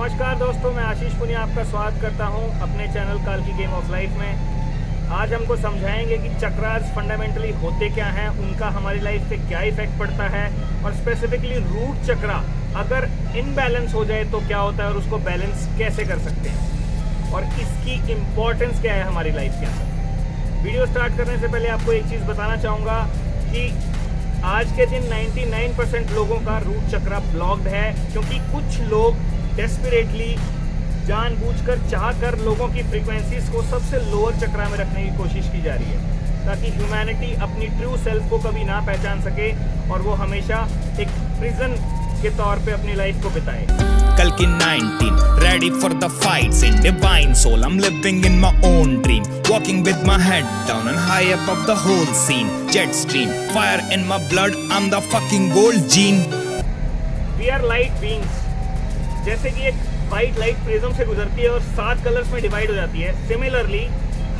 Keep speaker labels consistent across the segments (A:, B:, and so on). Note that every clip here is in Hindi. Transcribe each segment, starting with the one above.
A: नमस्कार दोस्तों, मैं आशीष पुनिया आपका स्वागत करता हूं अपने चैनल काल की गेम ऑफ लाइफ में। आज हमको समझाएंगे कि चक्रास फंडामेंटली होते क्या हैं, उनका हमारी लाइफ पे क्या इफेक्ट पड़ता है और स्पेसिफिकली रूट चक्रा अगर इनबैलेंस हो जाए तो क्या होता है और उसको बैलेंस कैसे कर सकते हैं और इसकी इम्पोर्टेंस क्या है हमारी लाइफ के अंदर। वीडियो स्टार्ट करने से पहले आपको एक चीज़ बताना चाहूँगा कि आज के दिन 99% लोगों का रूट चक्रा ब्लॉक्ड है, क्योंकि कुछ लोग डेस्परेटली जानबूझकर चाहकर लोगों की फ्रीक्वेंसीज को सबसे लोअर चक्रा में रखने की कोशिश की जा रही है, ताकि ह्यूमैनिटी अपनी ट्रू सेल्फ को कभी ना पहचान सके और वो हमेशा एक प्रिजन के तौर पे अपनी लाइफ को बिताए।
B: कल की 19 ready for the fights in divine soul I'm living in my own dream walking with my head down and high above the whole scene jet stream fire in my blood I'm the fucking gold gene
A: We are light beings। जैसे कि एक वाइट लाइट प्रिज्म से गुजरती है और 7 कलर्स में डिवाइड हो जाती है, सिमिलरली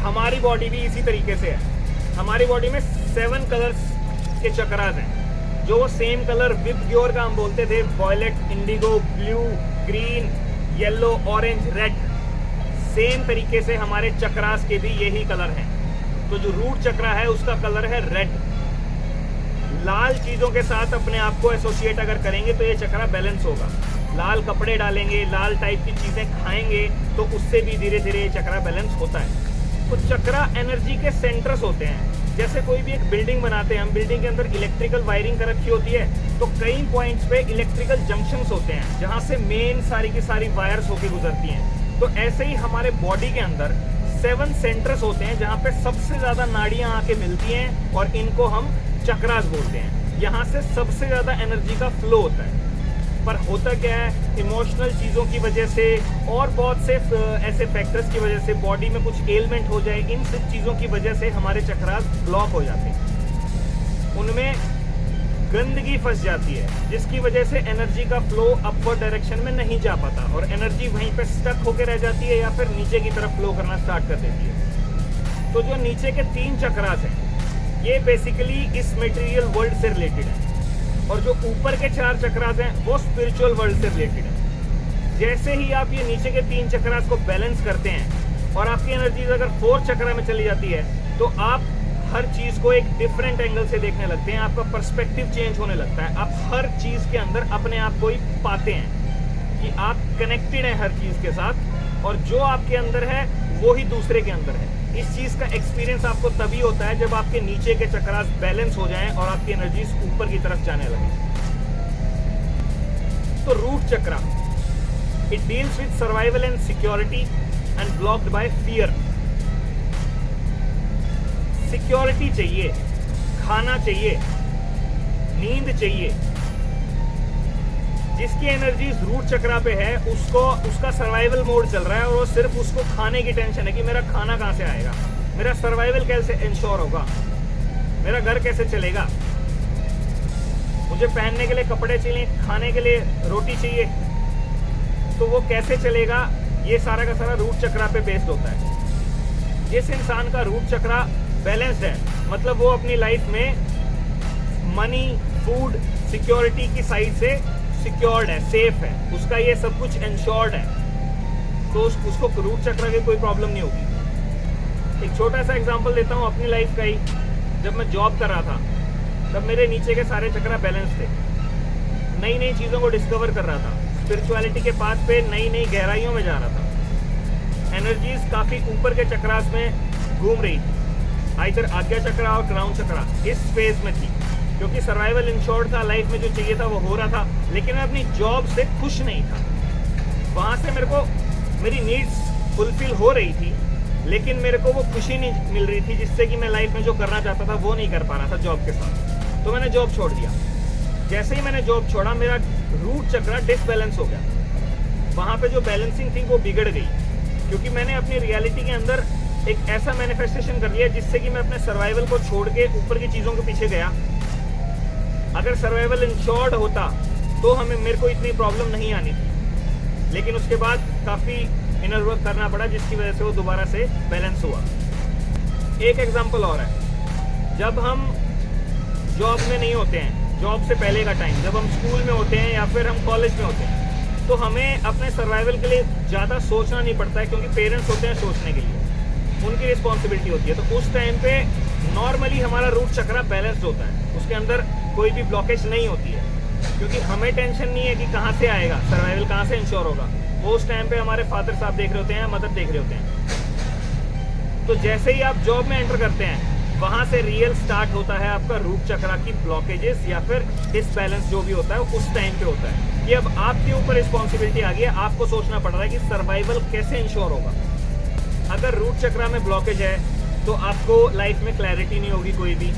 A: हमारी बॉडी भी इसी तरीके से है। हमारी बॉडी में 7 कलर्स के चक्रास हैं, जो वो सेम कलर विबग्योर का हम बोलते थे, violet, indigo, blue, green, yellow, orange, red. Same तरीके से हमारे चक्रास के भी यही कलर हैं। तो जो रूट चक्रा है उसका कलर है रेड। लाल चीज़ों के साथ अपने आप को एसोसिएट अगर करेंगे तो ये चक्रा बैलेंस होगा। लाल कपड़े डालेंगे, लाल टाइप की चीज़ें खाएंगे तो उससे भी धीरे धीरे ये चक्रा बैलेंस होता है। तो चक्रा एनर्जी के सेंटर्स होते हैं। जैसे कोई भी एक बिल्डिंग बनाते हैं हम, बिल्डिंग के अंदर इलेक्ट्रिकल वायरिंग कर रखी होती है, तो कई पॉइंट्स पे इलेक्ट्रिकल जंक्शंस होते हैं जहाँ से मेन सारी की सारी वायर्स होकर गुजरती हैं। तो ऐसे ही हमारे बॉडी के अंदर 7 सेंटर्स होते हैं जहाँ पे सबसे ज़्यादा नाड़ियाँ आके मिलती हैं और इनको हम चक्रास बोलते हैं। यहाँ से सबसे ज़्यादा एनर्जी का फ्लो होता है। पर होता क्या है, इमोशनल चीज़ों की वजह से और बहुत से ऐसे फैक्टर्स की वजह से, बॉडी में कुछ एलिमेंट हो जाए, इन सब चीज़ों की वजह से हमारे चक्रास ब्लॉक हो जाते हैं। उनमें गंदगी फंस जाती है, जिसकी वजह से एनर्जी का फ्लो अपवर्ड डायरेक्शन में नहीं जा पाता और एनर्जी वहीं पे स्टक होकर रह जाती है या फिर नीचे की तरफ फ्लो करना स्टार्ट कर देती है। तो जो नीचे के 3 चक्रास हैं ये बेसिकली इस मटेरियल वर्ल्ड से रिलेटेड है, और जो ऊपर के 4 चक्रास हैं वो स्पिरिचुअल वर्ल्ड से रिलेटेड है। जैसे ही आप ये नीचे के 3 चक्रास को बैलेंस करते हैं और आपकी एनर्जीज अगर 4 चक्रा में चली जाती है तो आप हर चीज़ को एक डिफरेंट एंगल से देखने लगते हैं। आपका पर्सपेक्टिव चेंज होने लगता है। आप हर चीज़ के अंदर अपने आप को ही पाते हैं कि आप कनेक्टेड हैं हर चीज़ के साथ, और जो आपके अंदर है वो ही दूसरे के अंदर है। इस चीज़ का एक्सपीरियंस आपको तभी होता है जब आपके नीचे के चक्रास बैलेंस हो जाएं और आपकी एनर्जीज ऊपर की तरफ जाने लगे। तो root chakra, it deals with survival and security and blocked by fear. Security चाहिए, खाना चाहिए, नींद चाहिए। जिसकी एनर्जीज रूट चक्रा पे है उसका सर्वाइवल मोड चल रहा है और वो सिर्फ उसको खाने की टेंशन है कि मेरा खाना कहाँ से आएगा, मेरा सर्वाइवल कैसे इंश्योर होगा, मेरा घर कैसे चलेगा, मुझे पहनने के लिए कपड़े चाहिए, खाने के लिए रोटी चाहिए, तो वो कैसे चलेगा, ये सारा का सारा रूट चक्रा पे बेस्ड होता है। जिस इंसान का रूट चक्रा बैलेंस्ड है, मतलब वो अपनी लाइफ में मनी, फूड, सिक्योरिटी की साइड से सिक्योर्ड है, सेफ है, उसका ये सब कुछ इंश्योर्ड है, तो उसको रूट चक्र की कोई प्रॉब्लम नहीं होगी। एक छोटा सा एग्जांपल देता हूँ अपनी लाइफ का ही। जब मैं जॉब कर रहा था तब मेरे नीचे के सारे चक्र बैलेंस थे। नई नई चीज़ों को डिस्कवर कर रहा था, स्पिरिचुअलिटी के पाथ पे नई नई गहराइयों में जा रहा था। एनर्जीज काफ़ी ऊपर के चक्रास में घूम रही थी, आइदर आज्ञा चक्रा और क्राउन चक्रा इस फेज में थी, क्योंकि सर्वाइवल इंश्योर्ड था, लाइफ में जो चाहिए था वो हो रहा था, लेकिन मैं अपनी जॉब से खुश नहीं था। वहाँ से मेरे को मेरी नीड्स फुलफिल हो रही थी, लेकिन मेरे को वो खुशी नहीं मिल रही थी जिससे कि मैं लाइफ में जो करना चाहता था वो नहीं कर पा रहा था जॉब के साथ। तो मैंने जॉब छोड़ दिया। जैसे ही मैंने जॉब छोड़ा मेरा रूट चक्रा डिसबैलेंस हो गया। वहाँ पे जो बैलेंसिंग थी वो बिगड़ गई, क्योंकि मैंने अपनी रियलिटी के अंदर एक ऐसा मैनिफेस्टेशन कर लिया जिससे कि मैं अपने सर्वाइवल को छोड़ के ऊपर की चीज़ों के पीछे गया। अगर सर्वाइवल इंश्योर्ड होता तो मेरे को इतनी प्रॉब्लम नहीं आनी थी, लेकिन उसके बाद काफ़ी इनर वर्क करना पड़ा जिसकी वजह से वो दोबारा से बैलेंस हुआ। एक एग्जांपल और है, जब हम जॉब में नहीं होते हैं, जॉब से पहले का टाइम, जब हम स्कूल में होते हैं या फिर हम कॉलेज में होते हैं, तो हमें अपने सर्वाइवल के लिए ज़्यादा सोचना नहीं पड़ता है, क्योंकि पेरेंट्स होते हैं सोचने के लिए, उनकी रिस्पॉन्सिबिलिटी होती है। तो उस टाइम पे नॉर्मली हमारा रूट चक्रा बैलेंस्ड होता है, उसके अंदर कोई भी ब्लॉकेज नहीं होती है, क्योंकि हमें टेंशन नहीं है कि कहाँ से आएगा, सर्वाइवल कहाँ से इंश्योर होगा। वो उस टाइम पे हमारे फादर साहब देख रहे होते हैं, मदर देख रहे होते हैं। तो जैसे ही आप जॉब में एंटर करते हैं, वहाँ से रियल स्टार्ट होता है आपका रूट चक्रा की ब्लॉकेजेस या फिर डिसबैलेंस जो भी होता है उस टाइम पे होता है कि अब आपके ऊपर रिस्पॉन्सिबिलिटी आ गई है, आपको सोचना पड़ रहा है कि सर्वाइवल कैसे इंश्योर होगा। अगर रूट चक्रा में ब्लॉकेज है तो आपको लाइफ में क्लैरिटी नहीं होगी, कोई भी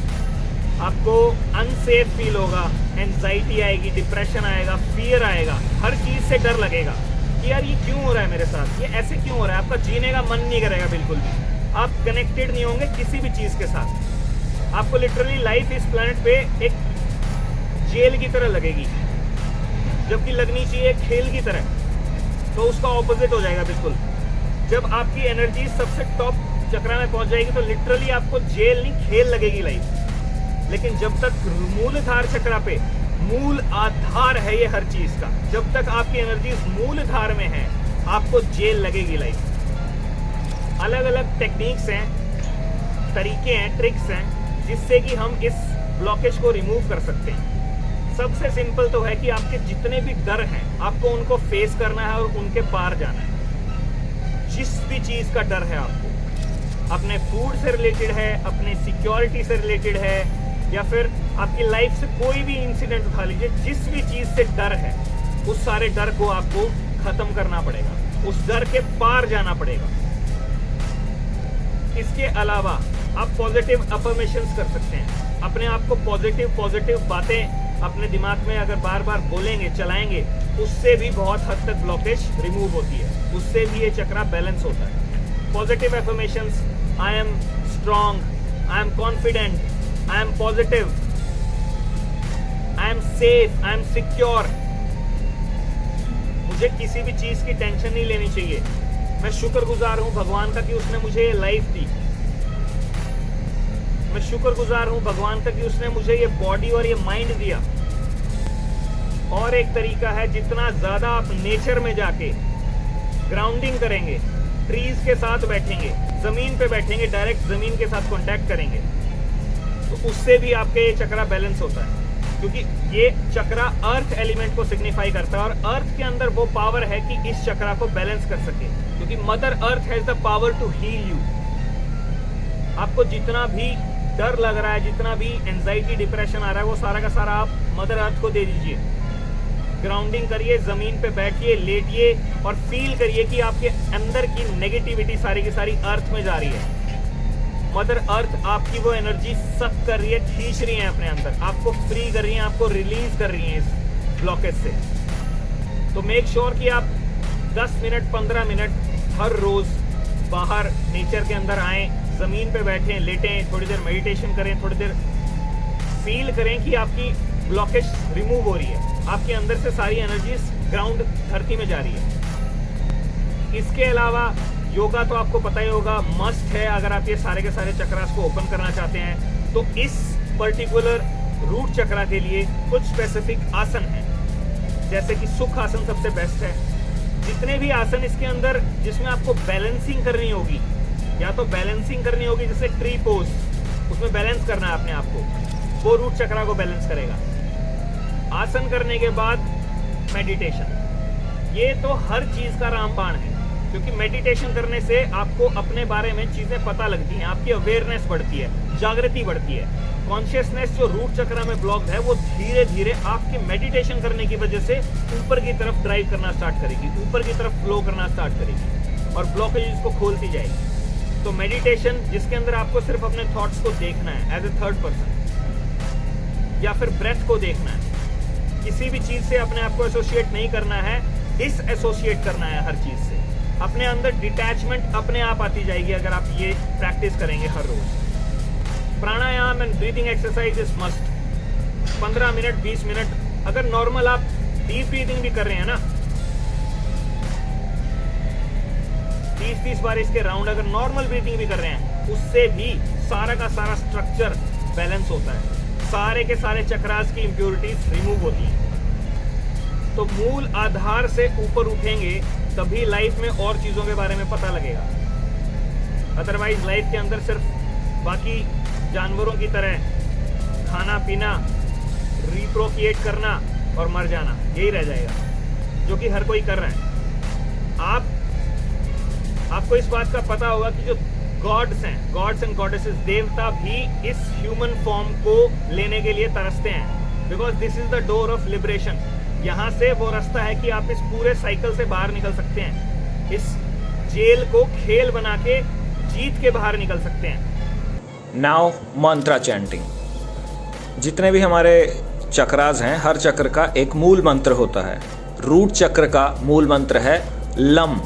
A: आपको अनसेफ फील होगा, एंजाइटी आएगी, डिप्रेशन आएगा, फियर आएगा, हर चीज़ से डर लगेगा कि यार ये क्यों हो रहा है मेरे साथ, ये ऐसे क्यों हो रहा है। आपका जीने का मन नहीं करेगा बिल्कुल भी, आप कनेक्टेड नहीं होंगे किसी भी चीज़ के साथ। आपको लिटरली लाइफ इस प्लेनेट पे एक जेल की तरह लगेगी, जबकि लगनी चाहिए खेल की तरह। तो उसका ऑपोजिट हो जाएगा बिल्कुल। जब आपकी एनर्जी सबसे टॉप चक्रा में पहुंच जाएगी तो लिटरली आपको जेल नहीं खेल लगेगी लाइफ। लेकिन जब तक मूलधार चक्रा पे, मूल आधार है ये हर चीज का, जब तक आपकी एनर्जी मूलधार में है आपको जेल लगेगी लाइफ। अलग अलग टेक्निक्स हैं, तरीके हैं, ट्रिक्स हैं जिससे कि हम इस ब्लॉकेज को रिमूव कर सकते हैं। सबसे सिंपल तो है कि आपके जितने भी डर हैं आपको उनको फेस करना है और उनके पार जाना है। जिस भी चीज का डर है आपको, अपने फूड से रिलेटेड है, अपने सिक्योरिटी से रिलेटेड है, या फिर आपकी लाइफ से कोई भी इंसिडेंट उठा लीजिए, जिस भी चीज से डर है उस सारे डर को आपको खत्म करना पड़ेगा, उस डर के पार जाना पड़ेगा। इसके अलावा आप पॉजिटिव अफर्मेशंस कर सकते हैं। अपने आप को पॉजिटिव बातें अपने दिमाग में अगर बार बार बोलेंगे, चलाएंगे, उससे भी बहुत हद तक ब्लॉकेज रिमूव होती है, उससे भी ये चक्रा बैलेंस होता है। Positive affirmations, I am strong, I am confident, I am positive, I am safe, I am secure. मुझे किसी भी चीज की टेंशन नहीं लेनी चाहिए। मैं शुक्रगुजार हूं भगवान का कि उसने मुझे ये लाइफ दी। मैं शुक्रगुजार हूं भगवान का कि उसने मुझे ये बॉडी और ये माइंड दिया। और एक तरीका है, जितना ज्यादा आप नेचर में जाके ग्राउंडिंग करेंगे, ट्रीज के साथ बैठेंगे, जमीन पे बैठेंगे, डायरेक्ट जमीन के साथ कांटेक्ट करेंगे, तो उससे भी आपके ये चक्रा बैलेंस होता है। क्योंकि ये चक्रा अर्थ एलिमेंट को सिग्निफाई करता है और अर्थ के अंदर वो पावर है कि इस चक्रा को बैलेंस कर सके, क्योंकि mother earth has the power to heal you. आपको जितना भी डर लग रहा है, जितना भी एंजाइटी, डिप्रेशन आ रहा है, वो सारा का सारा आप मदर अर्थ को दे दीजिए। ग्राउंडिंग करिए, जमीन पे बैठिए, लेटिए और फील करिए कि आपके अंदर की नेगेटिविटी सारी की सारी अर्थ में जा रही है। मदर अर्थ आपकी वो एनर्जी सक कर रही है, खींच रही है अपने अंदर, आपको फ्री कर रही है, आपको रिलीज कर रही है इस ब्लॉकेज से। तो मेक श्योर कि आप 10 मिनट 15 मिनट हर रोज बाहर नेचर के अंदर आएं, जमीन पे बैठें, लेटें, थोड़ी देर मेडिटेशन करें, थोड़ी देर फील करें कि आपकी ब्लॉकेज रिमूव हो रही है, आपके अंदर से सारी एनर्जी ग्राउंड धरती में जा रही है। इसके अलावा योगा तो आपको पता ही होगा, मस्ट है अगर आप ये सारे के सारे चक्रास को ओपन करना चाहते हैं। तो इस पर्टिकुलर रूट चक्रा के लिए कुछ स्पेसिफिक आसन हैं, जैसे कि सुख आसन सबसे बेस्ट है। जितने भी आसन इसके अंदर जिसमें आपको बैलेंसिंग करनी होगी, या तो बैलेंसिंग करनी होगी जैसे ट्री पोज, उसमें बैलेंस करना है अपने आप को, वो रूट चक्रा को बैलेंस करेगा। आसन करने के बाद मेडिटेशन, ये तो हर चीज का रामबाण है, क्योंकि मेडिटेशन करने से आपको अपने बारे में चीजें पता लगती हैं, आपकी अवेयरनेस बढ़ती है, जागृति बढ़ती है। कॉन्शियसनेस जो रूट चक्रा में ब्लॉक्ड है वो धीरे धीरे आपके मेडिटेशन करने की वजह से ऊपर की तरफ ड्राइव करना स्टार्ट करेगी, ऊपर की तरफ फ्लो करना स्टार्ट करेगी और ब्लॉकेज को खोलती जाएगी। तो मेडिटेशन जिसके अंदर आपको सिर्फ अपने थॉट्स को देखना है एज ए थर्ड पर्सन, या फिर ब्रेथ को देखना है, किसी भी चीज से अपने आप को एसोसिएट नहीं करना है, डिस एसोसिएट करना है हर चीज से। अपने अंदर डिटैचमेंट अपने आप आती जाएगी अगर आप ये प्रैक्टिस करेंगे हर रोज। Pranayama and breathing exercise is must. 15 minute 20 minute, अगर नॉर्मल आप डीप ब्रीदिंग भी कर रहे हैं ना, 30-30 बार इसके राउंड अगर नॉर्मल ब्रीदिंग भी कर रहे हैं, उससे भी सारा का सारा स्ट्रक्चर बैलेंस होता है, सारे के सारे चक्रास की इम्प्योरिटीज रिमूव होती हैं। तो मूल आधार से ऊपर उठेंगे तभी लाइफ में और चीज़ों के बारे में पता लगेगा। अदरवाइज लाइफ के अंदर सिर्फ बाकी जानवरों की तरह खाना पीना, रिप्रोक्रिएट करना और मर जाना, यही रह जाएगा, जो कि हर कोई कर रहा है। आपको इस बात का पता होगा कि जो गॉड्स हैं, गॉड्स एंड गॉडेसेस, देवता भी इस ह्यूमन फॉर्म को लेने के लिए तरसते हैं, because this is the door of liberation. यहाँ से वो रास्ता है कि आप इस पूरे साइकिल से बाहर निकल सकते हैं, इस जेल को खेल बना के जीत के बाहर निकल सकते हैं।
C: नाउ मंत्रा चैंटिंग। जितने भी हमारे चक्रास हैं, हर चक्र का एक मूल मंत्र होता है। रूट चक्र का मूल मंत्र है लम।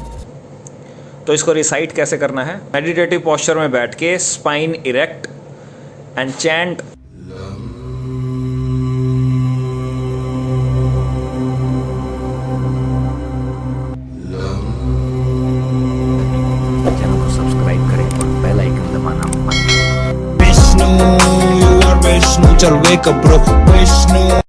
C: तो इसको रिसाइट कैसे करना है? मेडिटेटिव पोस्चर में बैठ के spine erect and chant channel को सब्सक्राइब करें और बेल आइकन दबाना मत भूलें।
B: Vishnu, you are Vishnu, chal wake up bro, Vishnu.